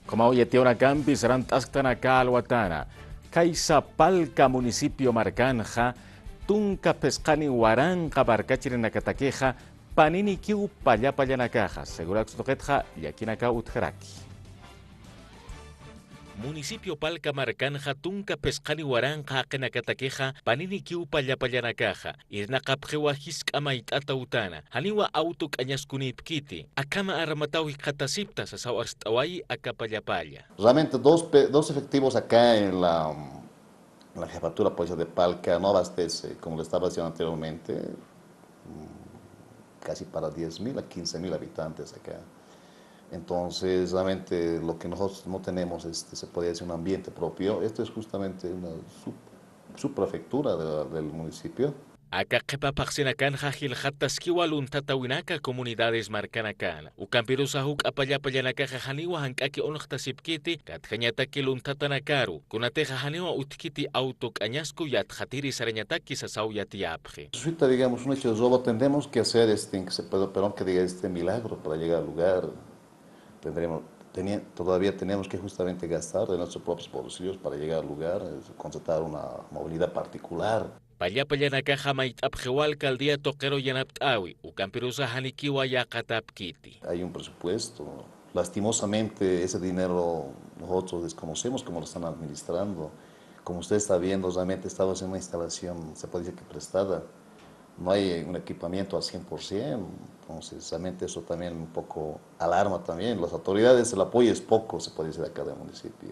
Como hoy tiene una campi serán tasctanaca alwatana. Kaisapalca municipio marcanja. Tunca pescani huaranca barcachirinacataqueja. Panini kiu pallapallanakaja. Segura que yakinaka utjaraki. Municipio Palca Marcanja Tunca Pescani Huaranja Kenakatakeja Panini Kiupa Yapallanakaja Irnaqapjewa Hisk'amait'ata utana Haniwa auto K'añaskunipkiti Akama Aramatawi Qatasipta Sasau Arstawai Akapallapalla. Realmente dos efectivos acá en la jefatura policial de Palca no abastece, como le estaba diciendo anteriormente, casi para 10.000 a 15.000 habitantes acá. Entonces, realmente lo que nosotros no tenemos, se podría decir un ambiente propio. Esto es justamente una subprefectura del municipio. Acá qepapaxinakan jajiljattaskiwa luntatawinaka comunidades marcanakan. Ukampirusa huk apallapallanakaja haniwa hank'aki unqtasipkiti katjañataki luntatanakaru. Kunateja haniwa utkiti auto k'añasku yatjatiri sarañataki sasau yatiyapje. Resulta, digamos, un hecho de robo, tendremos que hacer, perdón que diga, milagro para llegar al lugar. Todavía tenemos que justamente gastar de nuestros propios bolsillos para llegar al lugar, contratar una movilidad particular. Pallapallanakaja mait'apjewa alcaldía toquero yanapt'awi, ukampirusa hanikiwa yaqatapkiti. Hay un presupuesto. Lastimosamente, ese dinero nosotros desconocemos cómo lo están administrando. Como usted está viendo, realmente estamos en una instalación, se puede decir que prestada. No hay un equipamiento al 100%, entonces realmente eso también un poco alarma también. Las autoridades, el apoyo es poco, se puede decir acá del municipio.